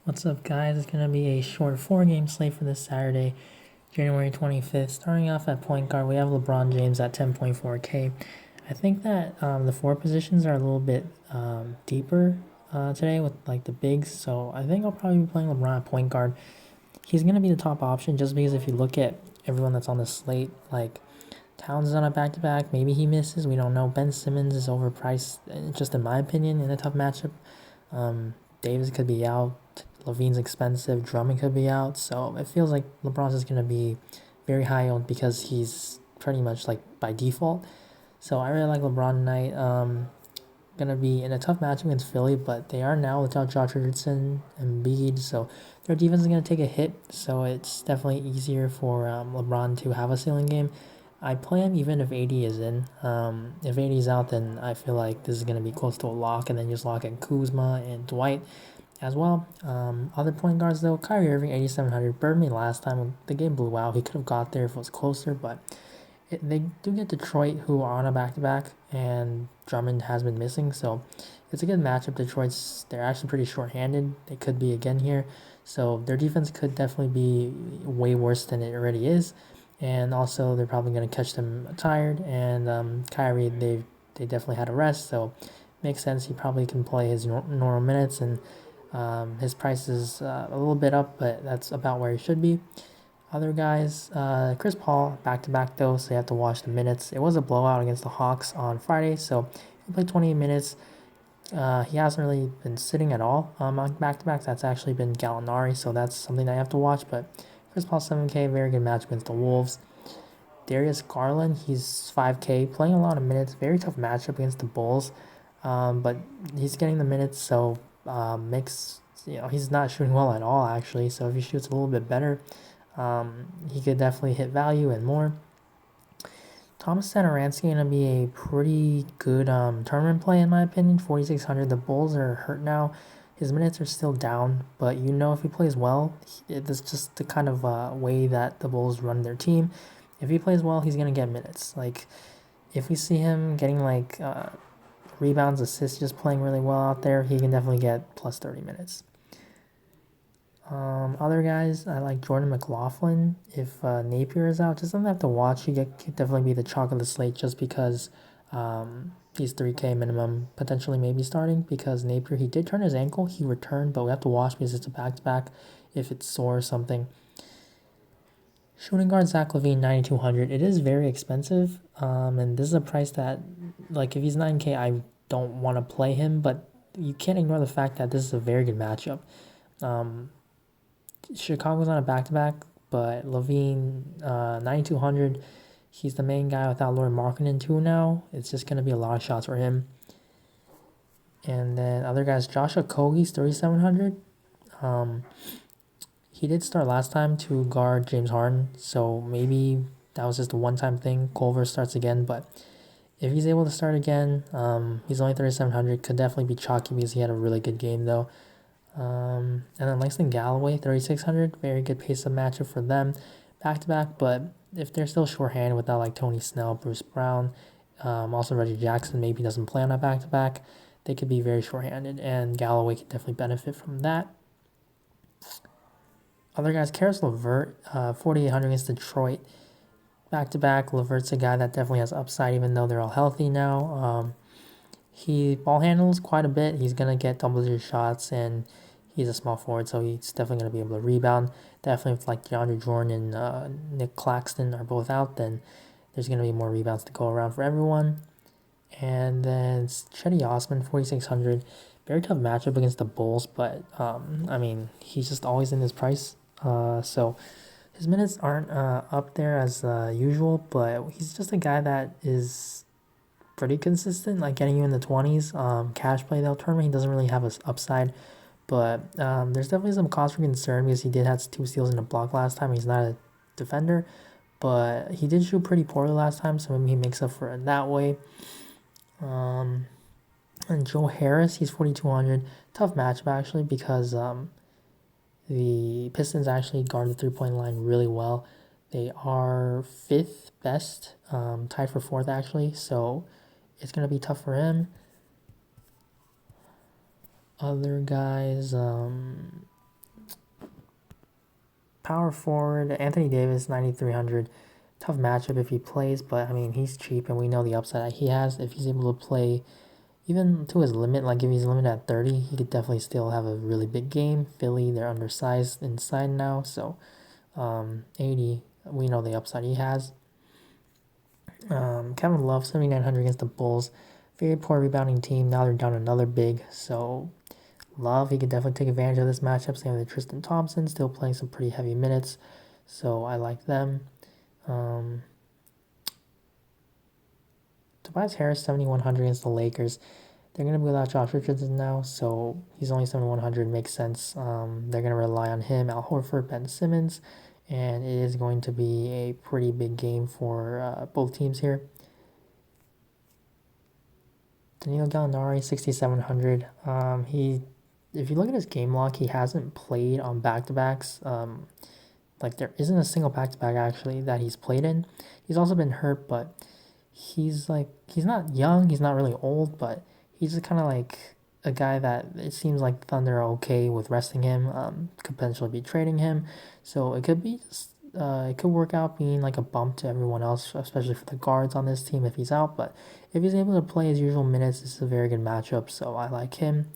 What's up, guys? It's going to be a short 4-game slate for this Saturday, January 25th. Starting off at point guard, we have LeBron James at 10.4K. I think that the four positions are a little bit deeper today with like the bigs, so I think I'll probably be playing LeBron at point guard. He's going to be the top option just because if you look at everyone that's on the slate, like Towns is on a back-to-back, maybe he misses, we don't know. Ben Simmons is overpriced, just in my opinion, in a tough matchup. Davis could be out. Levine's expensive. Drummond could be out. So it feels like LeBron's is going to be very high owned because he's pretty much like by default. So I really like LeBron tonight. Going to be in a tough matchup against Philly, but they are now without Josh Richardson and Embiid. So their defense is going to take a hit. So it's definitely easier for LeBron to have a ceiling game. I play him even if AD is in. If AD is out, then I feel like this is going to be close to a lock, and then just lock in Kuzma and Dwight as well. Other point guards though, Kyrie Irving 8,700 burned me last time when the game blew out. He could have got there if it was closer, but they do get Detroit, who are on a back-to-back, and Drummond has been missing, so it's a good matchup. They're actually pretty short-handed. They could be again here, so their defense could definitely be way worse than it already is, and also they're probably going to catch them tired. And Kyrie, they definitely had a rest, so makes sense. He probably can play his normal minutes, and his price is a little bit up, but that's about where he should be. Other guys, Chris Paul, back-to-back though, so you have to watch the minutes. It was a blowout against the Hawks on Friday, so he played 28 minutes. He hasn't really been sitting at all on back-to-backs. That's actually been Gallinari, so that's something that I have to watch. But Chris Paul 7K, very good match against the Wolves. Darius Garland, he's 5K, playing a lot of minutes. Very tough matchup against the Bulls, but he's getting the minutes, so makes he's not shooting well at all actually. So if he shoots a little bit better, he could definitely hit value and more. Thomas Satoransky going to be a pretty good tournament play in my opinion. 4,600. The Bulls are hurt now. His minutes are still down, but if he plays well, it's just the kind of way that the Bulls run their team. If he plays well, he's gonna get minutes. Like if we see him getting like rebounds, assists, just playing really well out there, he can definitely get plus 30 minutes. Other guys, I like Jordan McLaughlin. If Napier is out, just something I have to watch. He could definitely be the chalk of the slate just because he's 3K minimum, potentially maybe starting because Napier, he did turn his ankle. He returned, but we have to watch because it's a back-to-back if it's sore or something. Shooting guard Zach LaVine 9,200. It is very expensive, and this is a price that, like, if he's 9K, I don't want to play him, but you can't ignore the fact that this is a very good matchup. Chicago's on a back-to-back, but LaVine 9,200. He's the main guy without Lauri Markkanen too now. It's just gonna be a lot of shots for him. And then other guys, Josh Okogie's 3,700. He did start last time to guard James Harden, so maybe that was just a one-time thing. Culver starts again, but if he's able to start again, he's only 3,700. Could definitely be chalky because he had a really good game though. And then Langston Galloway, 3,600. Very good pace-up matchup for them. Back-to-back, but if they're still shorthanded without like Tony Snell, Bruce Brown, also Reggie Jackson maybe doesn't play on a back-to-back, they could be very shorthanded, and Galloway could definitely benefit from that. Other guys, Karis LeVert, 4,800 against Detroit. Back-to-back, LeVert's a guy that definitely has upside even though they're all healthy now. He ball handles quite a bit. He's going to get double-digit shots, and he's a small forward, so he's definitely going to be able to rebound. Definitely if like DeAndre Jordan and Nick Claxton are both out, then there's going to be more rebounds to go around for everyone. And then Cedi Osman, 4,600. Very tough matchup against the Bulls, but he's just always in his price. So his minutes aren't up there as usual, but he's just a guy that is pretty consistent, like getting you in the 20s. Cash play though, tournament, he doesn't really have an upside, but there's definitely some cause for concern because he did have 2 steals and a block last time. He's not a defender, but he did shoot pretty poorly last time, so maybe he makes up for it that way. And Joe Harris, he's 4,200. Tough matchup actually because the Pistons actually guard the three-point line really well. They are 5th best, tied for 4th actually, so it's going to be tough for him. Other guys, power forward, Anthony Davis, 9,300. Tough matchup if he plays, but I mean, he's cheap and we know the upside that he has. If he's able to play even to his limit, like if he's limited at 30, he could definitely still have a really big game. Philly, they're undersized inside now, so 80, we know the upside he has. Kevin Love, 7,900 against the Bulls. Very poor rebounding team. Now they're down another big, so Love, he could definitely take advantage of this matchup. Same with Tristan Thompson, still playing some pretty heavy minutes, so I like them. Tobias Harris, 7,100 against the Lakers. They're going to be without Josh Richardson now, so he's only 7,100, makes sense. They're going to rely on him, Al Horford, Ben Simmons, and it is going to be a pretty big game for both teams here. Danilo Gallinari, 6,700. If you look at his game log, he hasn't played on back-to-backs. Like there isn't a single back-to-back actually that he's played in. He's also been hurt, but he's not young, he's not really old, but he's just kind of like a guy that it seems like Thunder are okay with resting him, could potentially be trading him. So it could be just, it could work out being like a bump to everyone else, especially for the guards on this team if he's out. But if he's able to play his usual minutes, this is a very good matchup, so I like him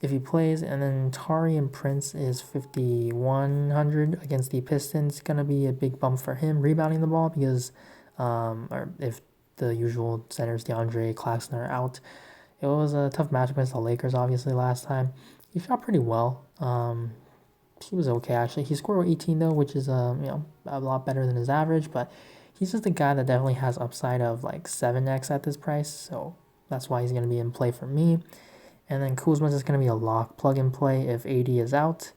if he plays. And then Taurean Prince is 5,100 against the Pistons. Gonna be a big bump for him rebounding the ball because or if the usual centers DeAndre Claxton are out. It was a tough match against the Lakers obviously last time. He shot pretty well. He was okay actually. He scored 18 though, which is a lot better than his average, but he's just a guy that definitely has upside of like 7x at this price, so that's why he's going to be in play for me. And then Kuzma's just going to be a lock plug and play if AD is out.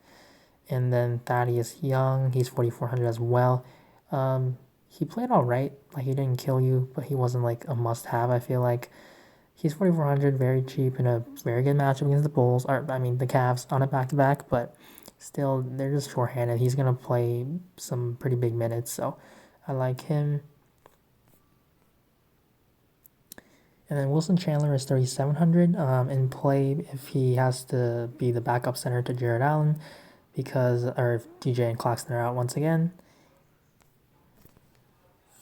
And then Thaddeus Young, he's 4,400 as well. He played all right. Like he didn't kill you, but he wasn't like a must-have. I feel like he's 4,400, very cheap in a very good matchup against the Bulls. Or I mean the Cavs on a back-to-back, but still they're just shorthanded. He's gonna play some pretty big minutes, so I like him. And then Wilson Chandler is 3,700 in play if he has to be the backup center to Jared Allen, or if DJ and Claxton are out once again.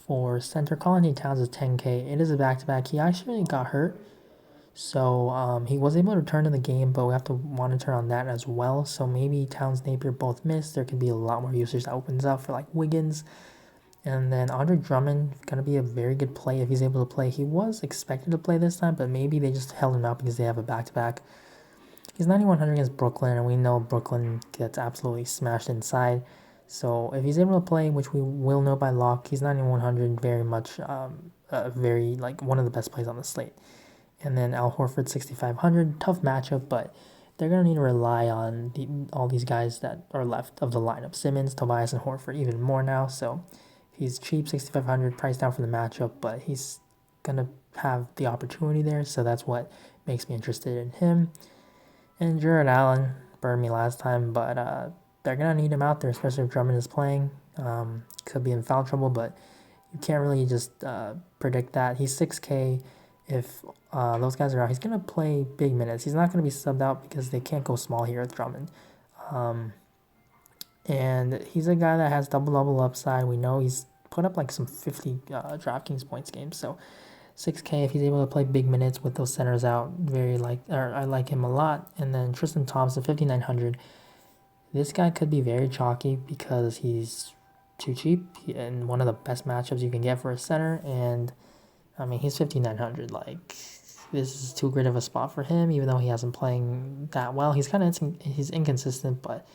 For center, Karl-Anthony Towns is 10K. It is a back-to-back. He actually got hurt, so he was able to return to the game, but we have to monitor on that as well. So maybe Towns Napier both missed. There could be a lot more usage that opens up for like Wiggins. And then Andre Drummond, going to be a very good play if he's able to play. He was expected to play this time, but maybe they just held him out because they have a back-to-back. He's 9,100 against Brooklyn, and we know Brooklyn gets absolutely smashed inside. So if he's able to play, which we will know by lock, he's 9,100, very much, very like one of the best plays on the slate. And then Al Horford, 6,500, tough matchup, but they're going to need to rely on all these guys that are left of the lineup. Simmons, Tobias, and Horford even more now, so he's cheap, 6,500, priced down for the matchup, but he's going to have the opportunity there, so that's what makes me interested in him. And Jared Allen burned me last time, but they're going to need him out there, especially if Drummond is playing. Could be in foul trouble, but you can't really just predict that. He's 6K. If those guys are out, he's going to play big minutes. He's not going to be subbed out because they can't go small here with Drummond. And he's a guy that has double-double upside. We know he's put up like some 50 DraftKings points games. So 6K if he's able to play big minutes with those centers out. I like him a lot. And then Tristan Thompson, 5,900. This guy could be very chalky because he's too cheap and one of the best matchups you can get for a center. And I mean, he's 5,900. Like, this is too great of a spot for him, even though he hasn't playing that well. He's he's inconsistent, but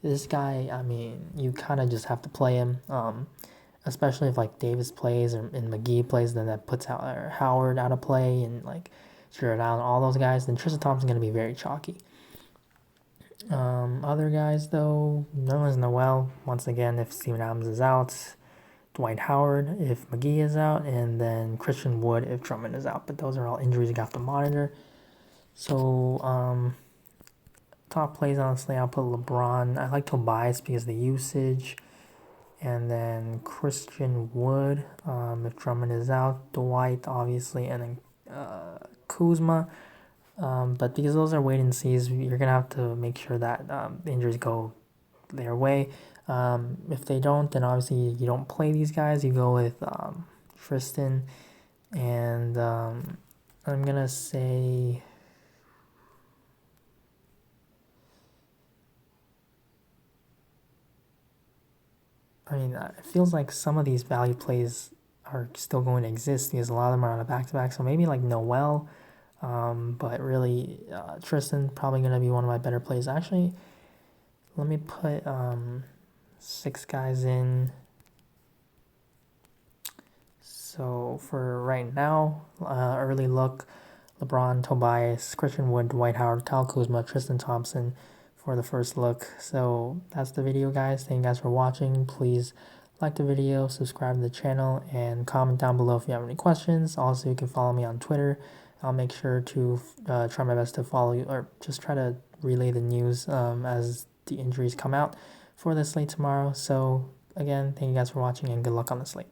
this guy, I mean, you kind of just have to play him, especially if like Davis plays and McGee plays, then that puts Howard out of play, and like Jared Allen, all those guys. Then Tristan Thompson's going to be very chalky. Other guys though, Nerlens Noel once again if Steven Adams is out, Dwight Howard if McGee is out, and then Christian Wood if Drummond is out. But those are all injuries you have to monitor. So top plays, honestly, I'll put LeBron. I like Tobias because of the usage. And then Christian Wood if Drummond is out. Dwight, obviously. And then Kuzma. But because those are wait and sees, you're going to have to make sure that the injuries go their way. If they don't, then obviously you don't play these guys. You go with Tristan, and I'm gonna say. I mean, it feels like some of these value plays are still going to exist because a lot of them are on a back-to-back. So maybe like Noel, but really Tristan probably going to be one of my better plays. Actually, let me put 6 guys in. So for right now, early look, LeBron, Tobias, Christian Wood, Dwight Howard, Kyle Kuzma, Tristan Thompson for the first look. So that's the video, guys. Thank you guys for watching. Please like the video, subscribe to the channel, and comment down below if you have any questions. Also, you can follow me on Twitter. I'll make sure to try my best to follow you, or just try to relay the news as the injuries come out for the slate tomorrow. So again, thank you guys for watching, and good luck on the slate.